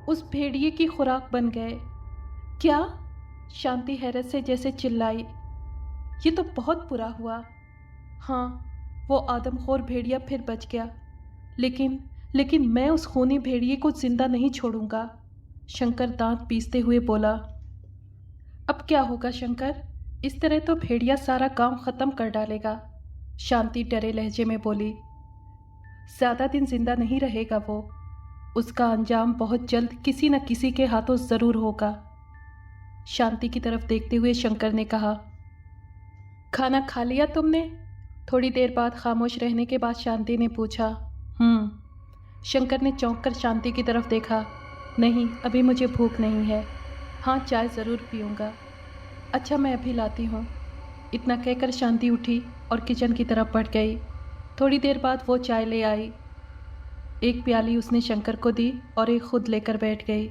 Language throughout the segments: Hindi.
उस भेड़िए की खुराक बन गए। क्या? शांति हैरत से जैसे चिल्लाई। ये तो बहुत बुरा हुआ। हाँ, वो आदमखोर भेड़िया फिर बच गया। लेकिन लेकिन मैं उस खूनी भेड़िए को जिंदा नहीं छोड़ूंगा। शंकर दांत पीसते हुए बोला। अब क्या होगा शंकर? इस तरह तो भेड़िया सारा काम खत्म कर डालेगा। शांति डरे लहजे में बोली। ज्यादा दिन जिंदा नहीं रहेगा वो। उसका अंजाम बहुत जल्द किसी न किसी के हाथों जरूर होगा। शांति की तरफ देखते हुए शंकर ने कहा। खाना खा लिया तुमने? थोड़ी देर बाद खामोश रहने के बाद शांति ने पूछा। शंकर ने चौंक कर शांति की तरफ देखा। नहीं, अभी मुझे भूख नहीं है। हाँ, चाय ज़रूर पीऊँगा। अच्छा, मैं अभी लाती हूँ। इतना कहकर शांति उठी और किचन की तरफ बढ़ गई। थोड़ी देर बाद वो चाय ले आई। एक प्याली उसने शंकर को दी और एक खुद लेकर बैठ गई।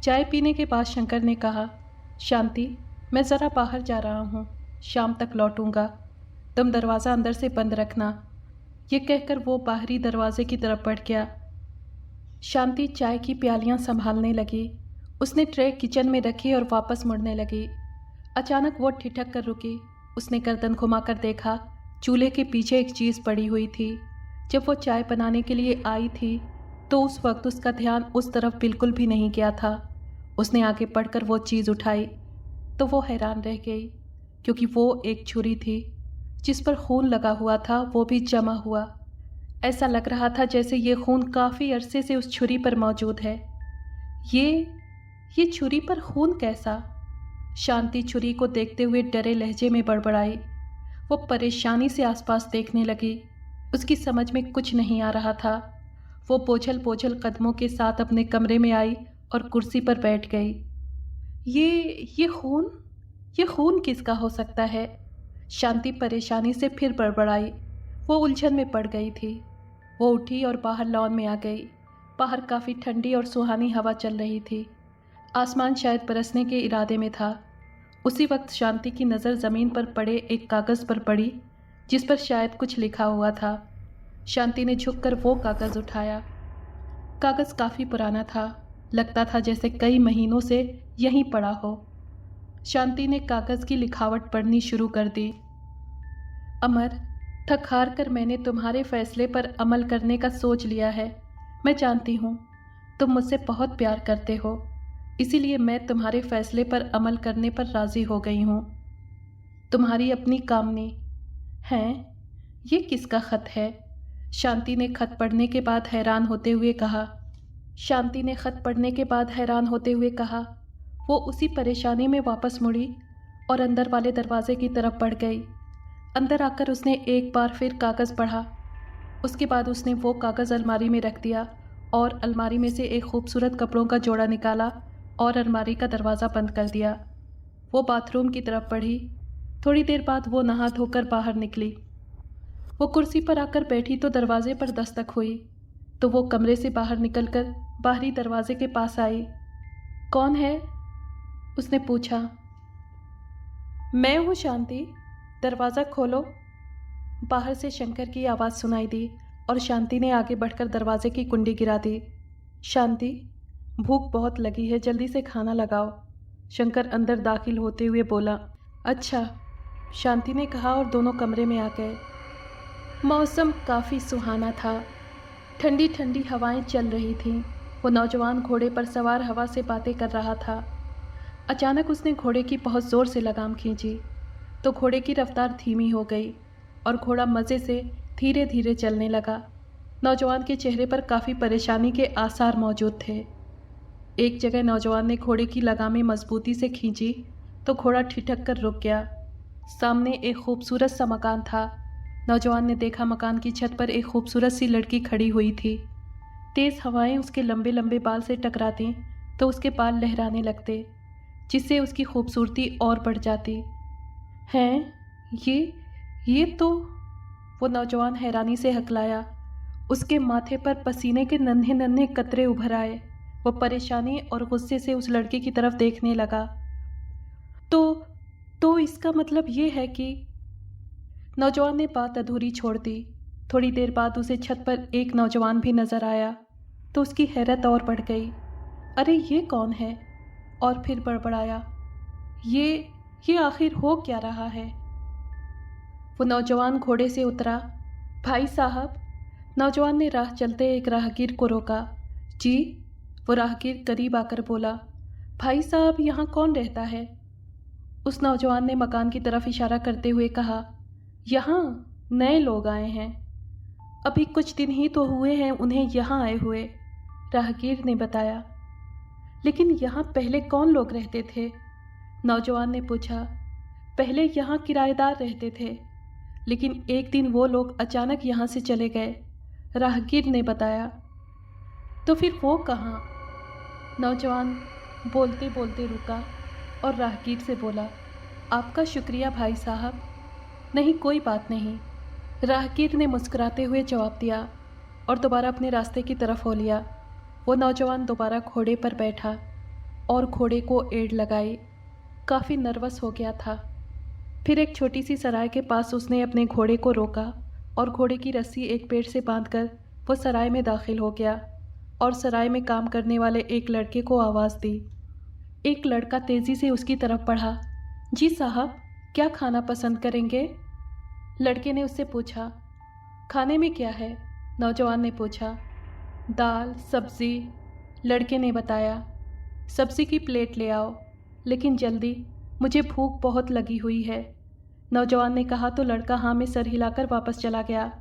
चाय पीने के बाद शंकर ने कहा, शांति, मैं ज़रा बाहर जा रहा हूँ, शाम तक लौटूंगा। तुम दरवाज़ा अंदर से बंद रखना। ये कहकर वो बाहरी दरवाजे की तरफ बढ़ गया। शांति चाय की प्यालियाँ संभालने लगी। उसने ट्रे किचन में रखी और वापस मुड़ने लगी। अचानक वो ठिठक कर रुकी। उसने गर्दन घुमाकर देखा, चूल्हे के पीछे एक चीज़ पड़ी हुई थी। जब वो चाय बनाने के लिए आई थी तो उस वक्त उसका ध्यान उस तरफ बिल्कुल भी नहीं गया था। उसने आगे बढ़कर वो चीज़ उठाई तो वो हैरान रह गई, क्योंकि वो एक छुरी थी जिस पर खून लगा हुआ था, वो भी जमा हुआ। ऐसा लग रहा था जैसे ये खून काफ़ी अरसे से उस छुरी पर मौजूद है। ये छुरी पर खून कैसा? शांति छुरी को देखते हुए डरे लहजे में बड़बड़ाई। वो परेशानी से आसपास देखने लगी। उसकी समझ में कुछ नहीं आ रहा था। वो बोझल बोझल कदमों के साथ अपने कमरे में आई और कुर्सी पर बैठ गई। ये खून किसका हो सकता है? शांति परेशानी से फिर बड़बड़ाई। वो उलझन में पड़ गई थी। वो उठी और बाहर लॉन में आ गई। बाहर काफ़ी ठंडी और सुहानी हवा चल रही थी। आसमान शायद बरसने के इरादे में था। उसी वक्त शांति की नज़र ज़मीन पर पड़े एक कागज़ पर पड़ी जिस पर शायद कुछ लिखा हुआ था। शांति ने झुककर वो कागज़ उठाया। कागज़ काफ़ी पुराना था। लगता था जैसे कई महीनों से यहीं पड़ा हो। शांति ने कागज़ की लिखावट पढ़नी शुरू कर दी। अमर, थक हार कर मैंने तुम्हारे फैसले पर अमल करने का सोच लिया है। मैं जानती हूँ तुम मुझसे बहुत प्यार करते हो, इसीलिए मैं तुम्हारे फैसले पर अमल करने पर राज़ी हो गई हूँ। तुम्हारी अपनी कामनी। हैं? ये किसका खत है? शांति ने खत पढ़ने के बाद हैरान होते हुए कहा। वो उसी परेशानी में वापस मुड़ी और अंदर वाले दरवाजे की तरफ बढ़ गई। अंदर आकर उसने एक बार फिर कागज़ पढ़ा। उसके बाद उसने वो कागज़ अलमारी में रख दिया और अलमारी में से एक खूबसूरत कपड़ों का जोड़ा निकाला और अलमारी का दरवाज़ा बंद कर दिया। वो बाथरूम की तरफ बढ़ी। थोड़ी देर बाद वो नहा धोकर बाहर निकली। वो कुर्सी पर आकर बैठी तो दरवाजे पर दस्तक हुई, तो वो कमरे से बाहर निकलकर बाहरी दरवाजे के पास आई। कौन है? उसने पूछा। मैं हूँ शांति, दरवाज़ा खोलो। बाहर से शंकर की आवाज़ सुनाई दी और शांति ने आगे बढ़कर दरवाजे की कुंडी गिरा दी। शांति, भूख बहुत लगी है, जल्दी से खाना लगाओ। शंकर अंदर दाखिल होते हुए बोला। अच्छा, शांति ने कहा और दोनों कमरे में आ गए। मौसम काफ़ी सुहाना था। ठंडी ठंडी हवाएं चल रही थीं। वो नौजवान घोड़े पर सवार हवा से बातें कर रहा था। अचानक उसने घोड़े की बहुत ज़ोर से लगाम खींची तो घोड़े की रफ्तार धीमी हो गई और घोड़ा मज़े से धीरे धीरे चलने लगा। नौजवान के चेहरे पर काफ़ी परेशानी के आसार मौजूद थे। एक जगह नौजवान ने घोड़े की लगामें मजबूती से खींची तो घोड़ा ठिठक कर रुक गया। सामने एक खूबसूरत सा मकान था। नौजवान ने देखा मकान की छत पर एक खूबसूरत सी लड़की खड़ी हुई थी। तेज़ हवाएं उसके लंबे लंबे बाल से टकराती तो उसके बाल लहराने लगते, जिससे उसकी खूबसूरती और बढ़ जाती। हैं? ये तो... वो नौजवान हैरानी से हकलाया। उसके माथे पर पसीने के नन्हे नन्हे कतरे उभर आए। वो परेशानी और गुस्से से उस लड़के की तरफ देखने लगा। तो इसका मतलब ये है कि... नौजवान ने बात अधूरी छोड़ दी। थोड़ी देर बाद उसे छत पर एक नौजवान भी नजर आया तो उसकी हैरत और बढ़ गई। अरे ये कौन है? और फिर बड़बड़ाया, ये आखिर हो क्या रहा है? वो नौजवान घोड़े से उतरा। भाई साहब, नौजवान ने राह चलते एक राहगीर को रोका। जी? वो राहगीर करीब आकर बोला, भाई साहब यहाँ कौन रहता है? उस नौजवान ने मकान की तरफ इशारा करते हुए कहा, यहाँ नए लोग आए हैं, अभी कुछ दिन ही तो हुए हैं उन्हें यहाँ आए हुए, राहगीर ने बताया। लेकिन यहाँ पहले कौन लोग रहते थे? नौजवान ने पूछा। पहले यहाँ किराएदार रहते थे, लेकिन एक दिन वो लोग अचानक यहाँ से चले गए, राहगीर ने बताया। तो फिर वो कहाँ? नौजवान बोलते बोलते रुका और राहगीर से बोला, आपका शुक्रिया भाई साहब। नहीं, कोई बात नहीं, राहगीर ने मुस्कुराते हुए जवाब दिया और दोबारा अपने रास्ते की तरफ हो लिया। वो नौजवान दोबारा घोड़े पर बैठा और घोड़े को एड़ लगाई। काफ़ी नर्वस हो गया था। फिर एक छोटी सी सराय के पास उसने अपने घोड़े को रोका और घोड़े की रस्सी एक पेड़ से बांधकर वो सराय में दाखिल हो गया और सराय में काम करने वाले एक लड़के को आवाज़ दी। एक लड़का तेज़ी से उसकी तरफ बढ़ा। जी साहब, क्या खाना पसंद करेंगे? लड़के ने उससे पूछा। खाने में क्या है? नौजवान ने पूछा। दाल सब्ज़ी, लड़के ने बताया। सब्ज़ी की प्लेट ले आओ, लेकिन जल्दी, मुझे भूख बहुत लगी हुई है, नौजवान ने कहा तो लड़का हाँ में सर हिलाकर वापस चला गया।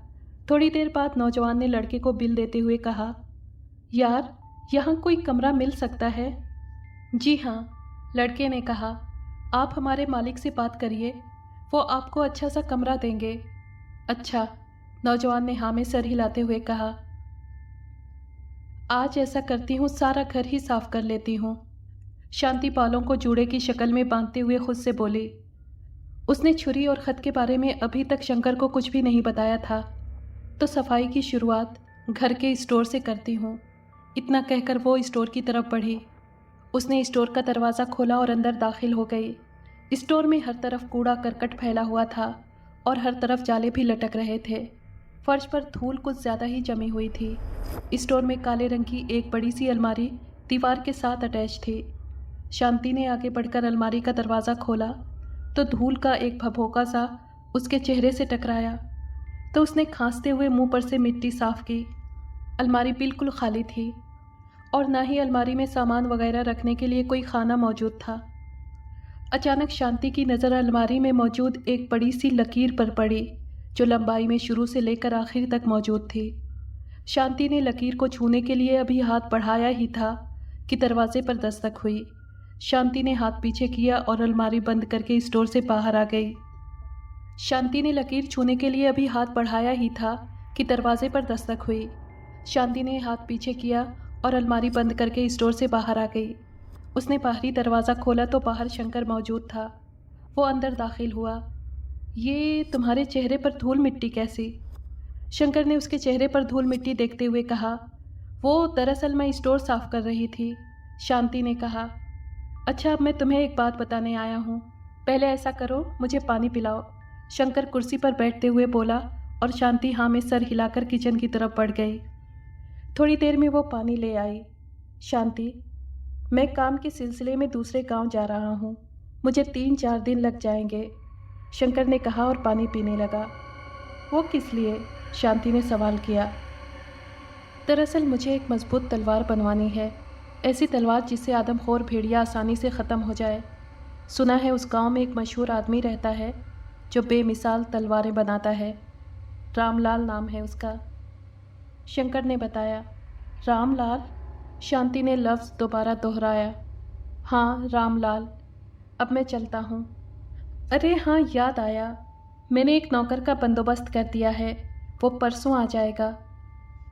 थोड़ी देर बाद नौजवान ने लड़के को बिल देते हुए कहा, यार, यहाँ कोई कमरा मिल सकता है? जी हाँ, लड़के ने कहा, आप हमारे मालिक से बात करिए, वो आपको अच्छा सा कमरा देंगे। अच्छा, नौजवान ने हाँ में सर हिलाते हुए कहा। आज ऐसा करती हूँ, सारा घर ही साफ कर लेती हूँ, शांति बालों को जूड़े की शक्ल में बांधते हुए खुद से बोली। उसने छुरी और ख़त के बारे में अभी तक शंकर को कुछ भी नहीं बताया था, तो सफाई की शुरुआत घर के स्टोर से करती हूँ, इतना कहकर वो स्टोर की तरफ बढ़ी। उसने स्टोर का दरवाज़ा खोला और अंदर दाखिल हो गई। स्टोर में हर तरफ कूड़ा करकट फैला हुआ था और हर तरफ जाले भी लटक रहे थे। फर्श पर धूल कुछ ज़्यादा ही जमी हुई थी। स्टोर में काले रंग की एक बड़ी सी अलमारी दीवार के साथ अटैच थी। शांति ने आगे बढ़कर अलमारी का दरवाज़ा खोला तो धूल का एक भभोका सा उसके चेहरे से टकराया, तो उसने खांसते हुए मुंह पर से मिट्टी साफ की। अलमारी बिल्कुल खाली थी और ना ही अलमारी में सामान वगैरह रखने के लिए कोई खाना मौजूद था। अचानक शांति की नज़र अलमारी में मौजूद एक बड़ी सी लकीर पर पड़ी, जो लंबाई में शुरू से लेकर आखिर तक मौजूद थी। शांति ने लकीर को छूने के लिए अभी हाथ बढ़ाया ही था कि दरवाजे पर दस्तक हुई। शांति ने हाथ पीछे किया और अलमारी बंद करके स्टोर से बाहर आ गई। शांति ने लकीर छूने के लिए अभी हाथ बढ़ाया ही था कि दरवाजे पर दस्तक हुई। शांति ने हाथ पीछे किया और अलमारी बंद करके स्टोर से बाहर आ गई। उसने बाहरी दरवाज़ा खोला तो बाहर शंकर मौजूद था। वो अंदर दाखिल हुआ। ये तुम्हारे चेहरे पर धूल मिट्टी कैसी? शंकर ने उसके चेहरे पर धूल मिट्टी देखते हुए कहा। वो दरअसल मैं स्टोर साफ कर रही थी, शांति ने कहा। अच्छा, अब मैं तुम्हें एक बात बताने आया हूँ, पहले ऐसा करो, मुझे पानी पिलाओ, शंकर कुर्सी पर बैठते हुए बोला और शांति हाँ में सर हिलाकर किचन की तरफ बढ़ गई। थोड़ी देर में वो पानी ले आई। शांति, मैं काम के सिलसिले में दूसरे गांव जा रहा हूँ, मुझे 3-4 दिन लग जाएंगे, शंकर ने कहा और पानी पीने लगा। वो किस लिए? शांति ने सवाल किया। दरअसल मुझे एक मजबूत तलवार बनवानी है, ऐसी तलवार जिससे आदमखोर भेड़िया आसानी से ख़त्म हो जाए। सुना है उस गांव में एक मशहूर आदमी रहता है जो बेमिसाल तलवारें बनाता है, रामलाल नाम है उसका, शंकर ने बताया। रामलाल? शांति ने लफ्ज़ दोबारा दोहराया। हाँ, रामलाल। अब मैं चलता हूँ। अरे हाँ, याद आया, मैंने एक नौकर का बंदोबस्त कर दिया है, वो परसों आ जाएगा,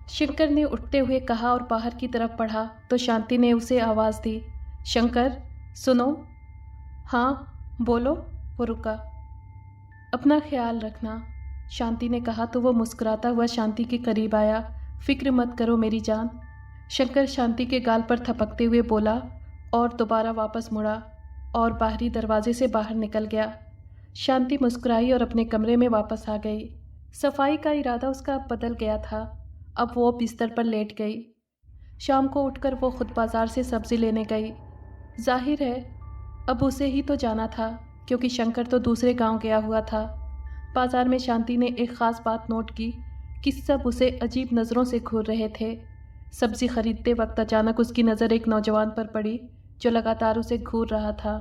शंकर ने उठते हुए कहा और बाहर की तरफ बढ़ा तो शांति ने उसे आवाज़ दी। शंकर, सुनो। हाँ बोलो। वो रुका। अपना ख्याल रखना, शांति ने कहा तो वो मुस्कुराता हुआ शांति के करीब आया। फिक्र मत करो मेरी जान, शंकर शांति के गाल पर थपकते हुए बोला और दोबारा वापस मुड़ा और बाहरी दरवाजे से बाहर निकल गया। शांति मुस्कुराई और अपने कमरे में वापस आ गई। सफाई का इरादा उसका अब बदल गया था। अब वो बिस्तर पर लेट गई। शाम को उठकर वो खुद बाजार से सब्जी लेने गई। जाहिर है अब उसे ही तो जाना था, क्योंकि शंकर तो दूसरे गांव गया हुआ था। बाजार में शांति ने एक ख़ास बात नोट की कि सब उसे अजीब नज़रों से घूर रहे थे। सब्जी खरीदते वक्त अचानक उसकी नज़र एक नौजवान पर पड़ी जो लगातार उसे घूर रहा था।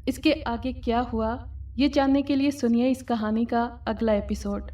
इसके आगे क्या हुआ ये जानने के लिए सुनिए इस कहानी का अगला एपिसोड।